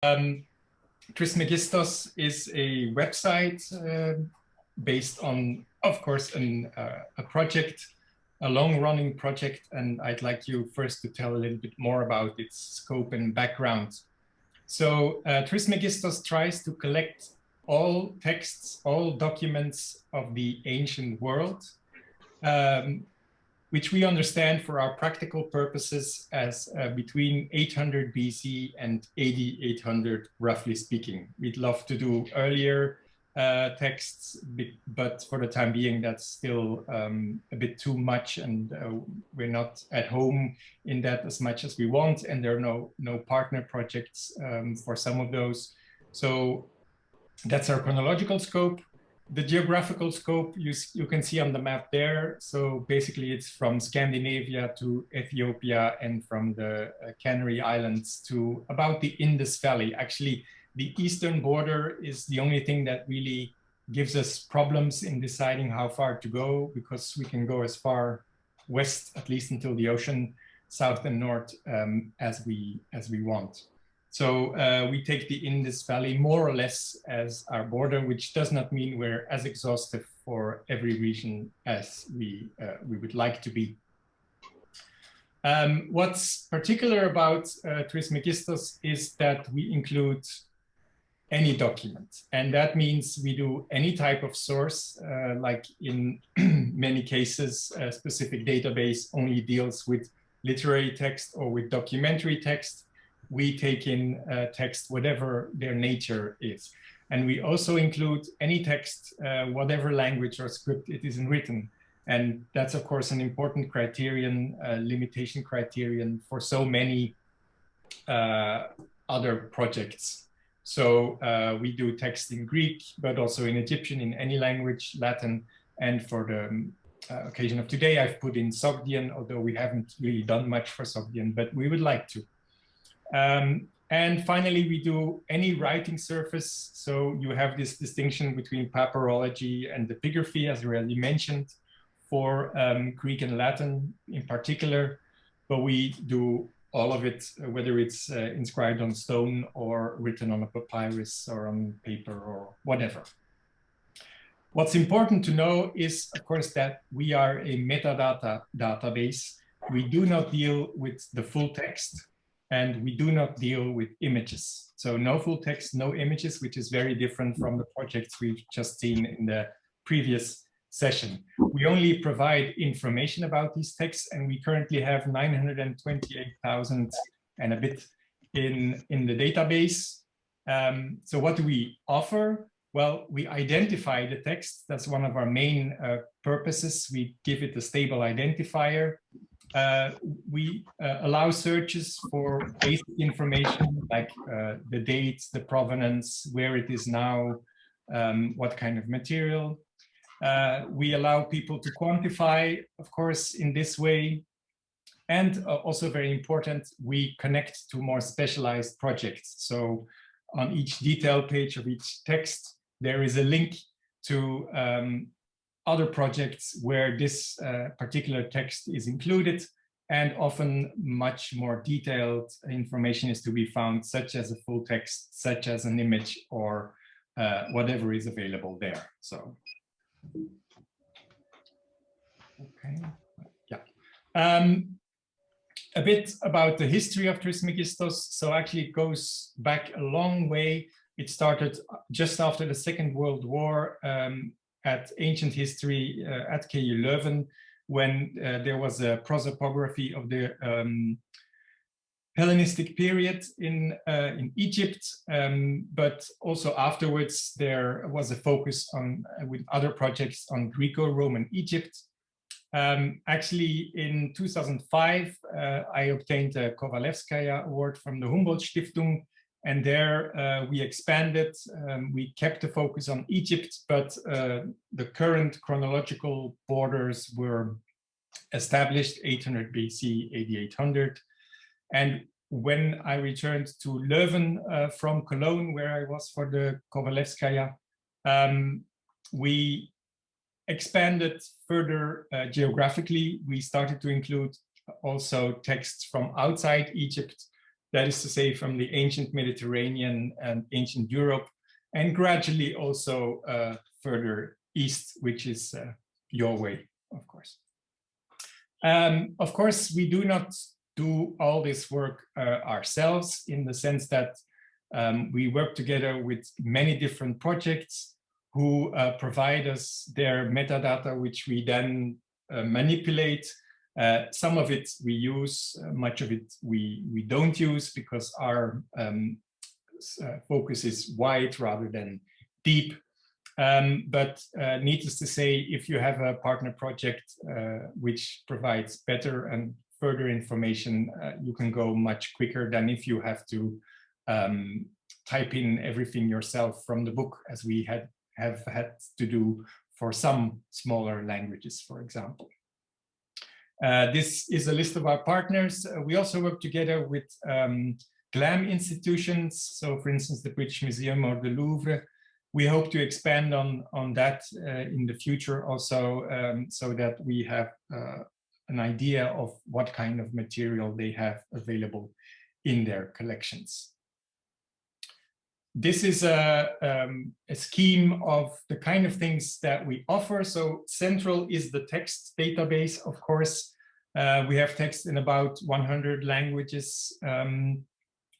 Trismegistos is a website based on, of course, a project, a long-running project, and I'd like you first to tell a little bit more about its scope and background. So Trismegistos tries to collect all texts, all documents of the ancient world, which we understand for our practical purposes as between 800 BC and 8800, roughly speaking. We'd love to do earlier texts, but for the time being, that's still a bit too much, and we're not at home in that as much as we want, and there are no partner projects for some of those. So that's our chronological scope. The geographical scope you can see on the map there. So basically it's from Scandinavia to Ethiopia and from the Canary Islands to about the Indus Valley. Actually, the eastern border is the only thing that really gives us problems in deciding how far to go, because we can go as far west, at least until the ocean, south and north as we want. So we take the Indus Valley more or less as our border, which does not mean we're as exhaustive for every region as we would like to be. What's particular about Trismegistos is that we include any document, and that means we do any type of source, like in many cases, a specific database only deals with literary text or with documentary text. We take in text, whatever their nature is. And we also include any text, whatever language or script it is written. And that's, of course, an important criterion, limitation criterion for so many other projects. So we do text in Greek, but also in Egyptian, in any language, Latin. And for the occasion of today, I've put in Sogdian, although we haven't really done much for Sogdian, but we would like to. And finally, we do any writing surface. So you have this distinction between papyrology and epigraphy, as already mentioned, for Greek and Latin in particular. But we do all of it, whether it's inscribed on stone or written on a papyrus or on paper or whatever. What's important to know is, of course, that we are a metadata database. We do not deal with the full text, and we do not deal with images. So no full text, no images, which is very different from the projects we've just seen in the previous session. We only provide information about these texts, and we currently have 928,000 and a bit in the database. So what do we offer? Well, we identify the text. That's one of our main purposes. We give it a stable identifier. We allow searches for basic information like the dates, the provenance, where it is now, what kind of material. We allow people to quantify, of course, in this way. And also very important, we connect to more specialized projects. So on each detail page of each text, there is a link to other projects where this particular text is included, and often much more detailed information is to be found, such as a full text, such as an image, or whatever is available there. So, okay, yeah. A bit about the history of Trismegistos. So actually it goes back a long way. It started just after the Second World War at Ancient History at KU Leuven, when there was a prosopography of the Hellenistic period in Egypt, but also afterwards there was a focus on, with other projects, on Greco-Roman Egypt. Actually, in 2005, I obtained a Kowalewskaja Award from the Humboldt Stiftung, and there we expanded. We kept the focus on Egypt, but the current chronological borders were established 800 BC, 8800. And when I returned to Leuven from Cologne, where I was for the Kowalewskaja, we expanded further geographically. We started to include also texts from outside Egypt, that is to say from the ancient Mediterranean and ancient Europe, and gradually also further east, which is your way, of course. Of course, we do not do all this work ourselves, in the sense that we work together with many different projects who provide us their metadata, which we then manipulate. Some of it we use, much of it we don't use, because our focus is wide rather than deep. But needless to say, if you have a partner project which provides better and further information, you can go much quicker than if you have to type in everything yourself from the book, as we have had to do for some smaller languages, for example. This is a list of our partners. We also work together with GLAM institutions. So for instance, the British Museum or the Louvre. We hope to expand on that in the future also, so that we have an idea of what kind of material they have available in their collections. This is a scheme of the kind of things that we offer. So central is the text database, of course. We have text in about 100 languages.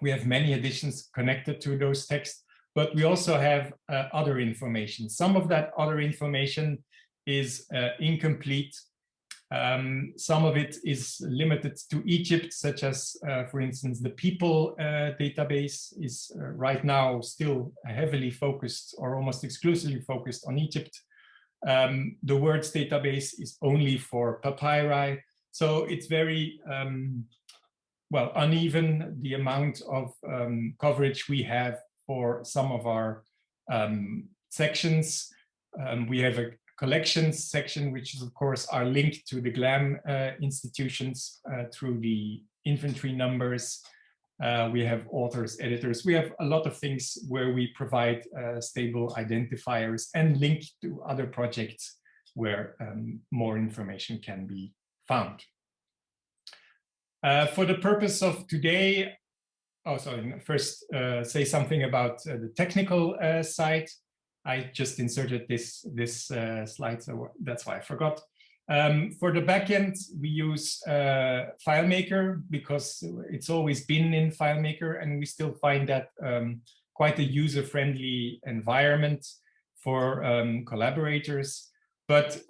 We have many editions connected to those texts, but we also have other information. Some of that other information is incomplete. Some of it is limited to Egypt, such as, for instance, the people database is right now still heavily focused or almost exclusively focused on Egypt. The words database is only for papyri. So it's very, well, uneven, the amount of coverage we have for some of our sections. We have a collections section, which is, of course, are linked to the GLAM institutions through the inventory numbers. We have authors, editors. We have a lot of things where we provide stable identifiers and link to other projects where more information can be found. For the purpose of today, first say something about the technical side. I just inserted this slide, so that's why I forgot. For the backend, we use FileMaker because it's always been in FileMaker, and we still find that quite a user-friendly environment for collaborators. But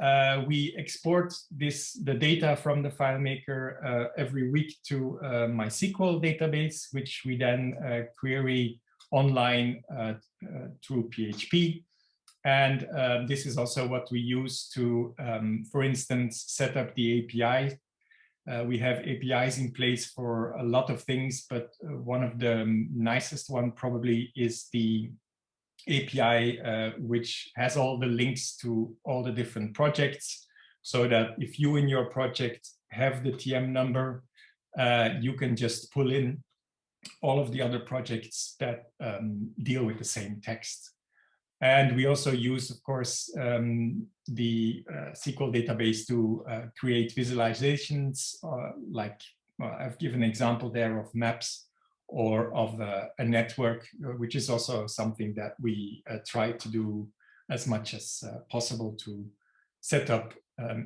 we export the data from the FileMaker every week to MySQL database, which we then query online through PHP. And this is also what we use to, for instance, set up the API. We have APIs in place for a lot of things, but one of the nicest one probably is the API which has all the links to all the different projects, so that if you in your project have the TM number, you can just pull in all of the other projects that deal with the same text. And we also use, of course, the SQL database to create visualizations, like I've given an example there of maps or of a network, which is also something that we try to do as much as possible to set up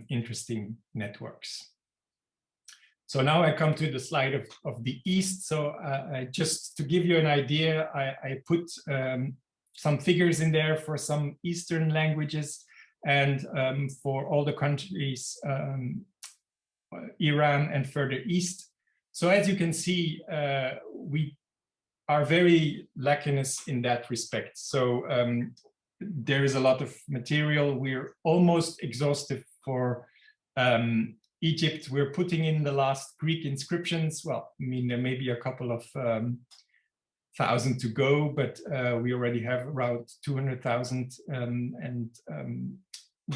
interesting networks. So now I come to the slide of the East. So just to give you an idea, I put some figures in there for some Eastern languages, and for all the countries, Iran and further east. So as you can see, we are very lacunous in that respect. So there is a lot of material. We're almost exhaustive for Egypt. We're putting in the last Greek inscriptions. Well, I mean, there may be a couple of thousand to go, but we already have around 200,000. And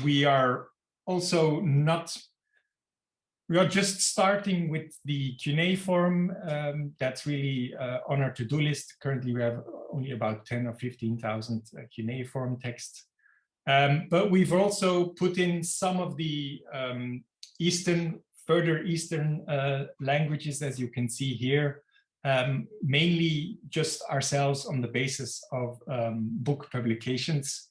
we are also not, we are just starting with the cuneiform. That's really on our to-do list. Currently, we have only about 10 or 15,000 cuneiform text. But we've also put in some of the further Eastern languages, as you can see here. mainly just ourselves on the basis of book publications.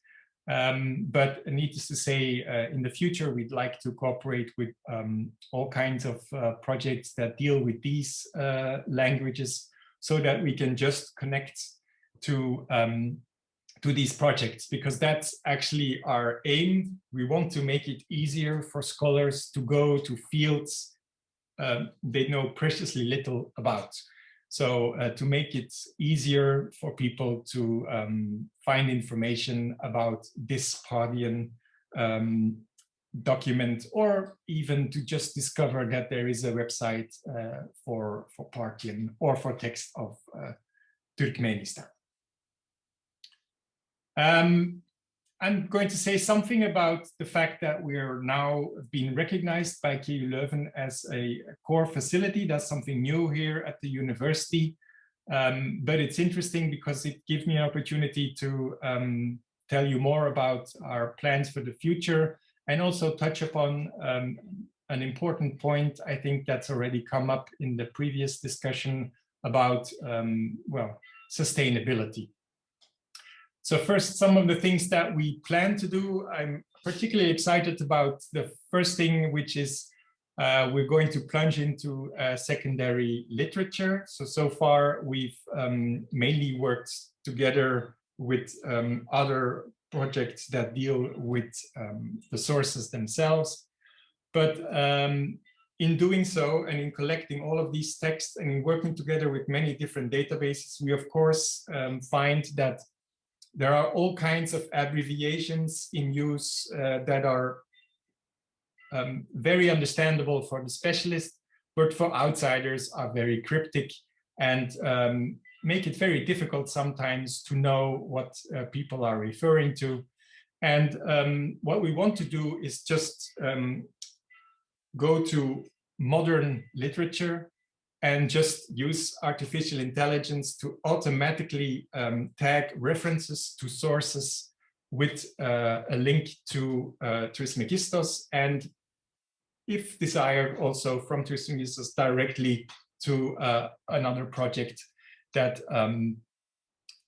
But needless to say, in the future, we'd like to cooperate with all kinds of projects that deal with these languages, so that we can just connect to these projects, because that's actually our aim. We want to make it easier for scholars to go to fields they know preciously little about. So to make it easier for people to find information about this Parthian document, or even to just discover that there is a website for Parthian or for text of Turkmenistan. I'm going to say something about the fact that we are now being recognized by KU Leuven as a core facility. That's something new here at the university. But it's interesting because it gives me an opportunity to tell you more about our plans for the future, and also touch upon an important point, I think, that's already come up in the previous discussion about, well, sustainability. So first, some of the things that we plan to do. I'm particularly excited about the first thing, which is we're going to plunge into secondary literature. So far, we've mainly worked together with other projects that deal with the sources themselves. But in doing so, and in collecting all of these texts, and in working together with many different databases, we of course find that there are all kinds of abbreviations in use that are very understandable for the specialist, but for outsiders are very cryptic, and make it very difficult sometimes to know what people are referring to. And what we want to do is just go to modern literature and just use artificial intelligence to automatically tag references to sources with a link to Trismegistos, and if desired, also from Trismegistos directly to another project that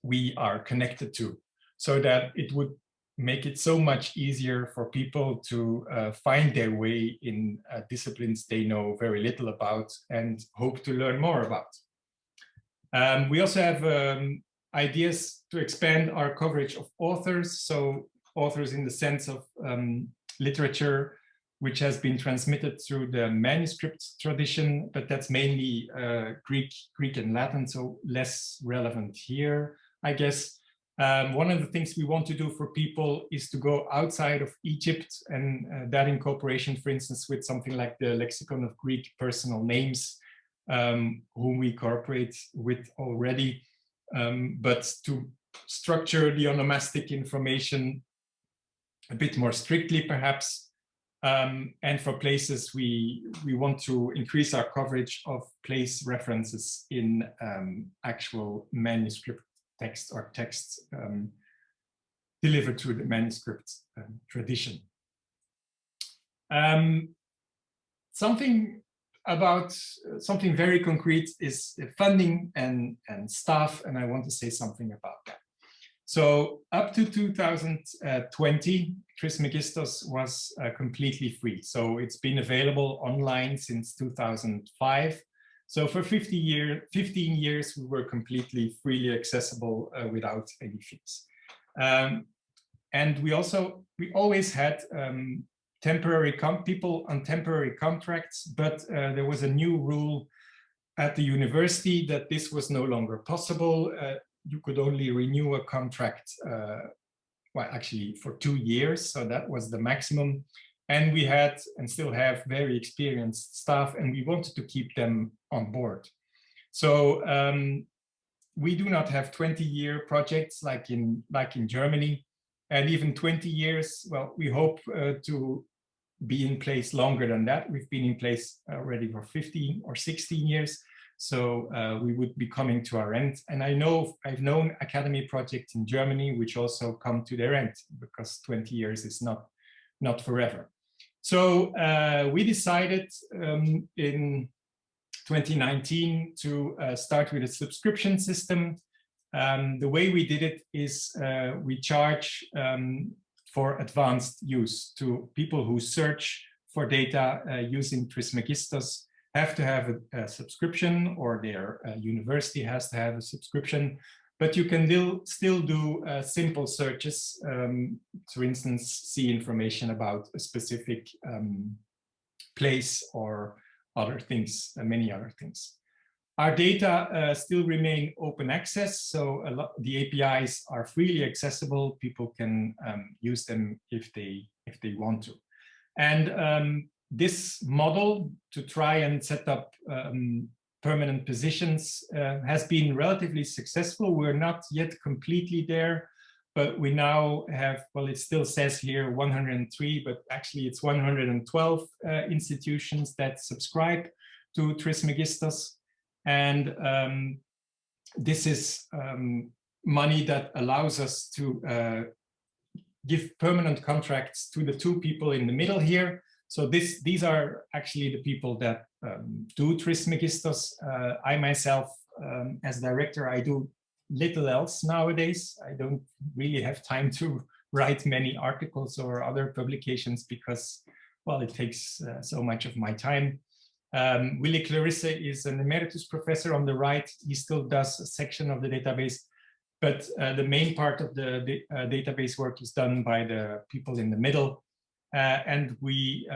we are connected to, so that it would make it so much easier for people to find their way in disciplines they know very little about and hope to learn more about. We also have ideas to expand our coverage of authors. So authors in the sense of literature which has been transmitted through the manuscript tradition, but that's mainly Greek and Latin, so less relevant here, I guess. One of the things we want to do for people is to go outside of Egypt, and that in cooperation, for instance, with something like the Lexicon of Greek Personal Names, whom we cooperate with already, but to structure the onomastic information a bit more strictly, perhaps. And for places, we want to increase our coverage of place references in actual manuscript text or texts delivered through the manuscript tradition. Something very concrete is funding and staff, and I want to say something about that. So up to 2020, Trismegistos was completely free. So it's been available online since 2005. So for 15 years, we were completely freely accessible without any fees. And we always had people on temporary contracts, but there was a new rule at the university that this was no longer possible. You could only renew a contract, well, actually for 2 years, so that was the maximum. And we had and still have very experienced staff, and we wanted to keep them on board. So we do not have 20-year projects like in Germany, and even 20 years. Well, we hope to be in place longer than that. We've been in place already for 15 or 16 years. So we would be coming to our end. And I've known academy projects in Germany which also come to their end, because 20 years is not forever. So we decided in 2019 to start with a subscription system. The way we did it is we charge for advanced use to people who search for data using Trismegistos have to have a subscription, or their university has to have a subscription. But you can still do simple searches, for instance, see information about a specific place or other things, many other things. Our data still remain open access, so the APIs are freely accessible. People can use them if they want to. And this model to try and set up permanent positions has been relatively successful. We're not yet completely there, but we now have, well, it still says here 103, but actually it's 112 institutions that subscribe to Trismegistos. And this is money that allows us to give permanent contracts to the two people in the middle here. So these are actually the people that do Trismegistos. I myself, as director, I do little else nowadays. I don't really have time to write many articles or other publications because, well, it takes so much of my time. Willy Clarisse is an emeritus professor on the right. He still does a section of the database, but the main part of the database work is done by the people in the middle. And we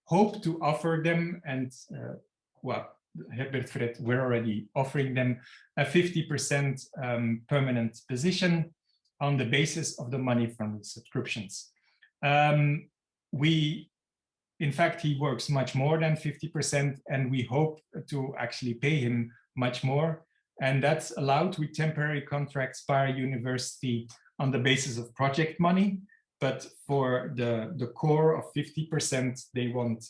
hope to offer them, and well, Herbert Fred, we're already offering them a 50% permanent position on the basis of the money from the subscriptions. In fact, he works much more than 50%, and we hope to actually pay him much more. And that's allowed with temporary contracts by a university on the basis of project money. But for the core of 50%, they want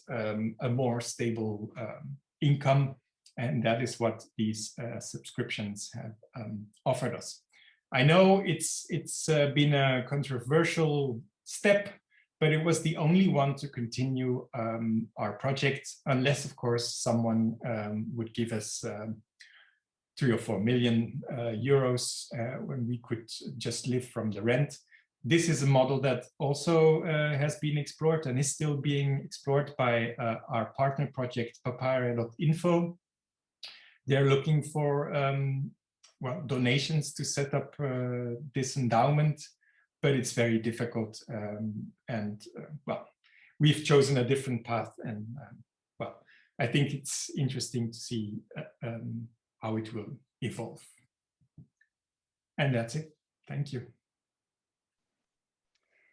a more stable income. And that is what these subscriptions have offered us. I know it's been a controversial step, but it was the only one to continue our project, unless, of course, someone would give us 3 or 4 million euros when we could just live from the rent. This is a model that also has been explored and is still being explored by our partner project, papaya.info. They're looking for well, donations to set up this endowment, but it's very difficult. Well, we've chosen a different path, and well, I think it's interesting to see how it will evolve. And that's it. Thank you.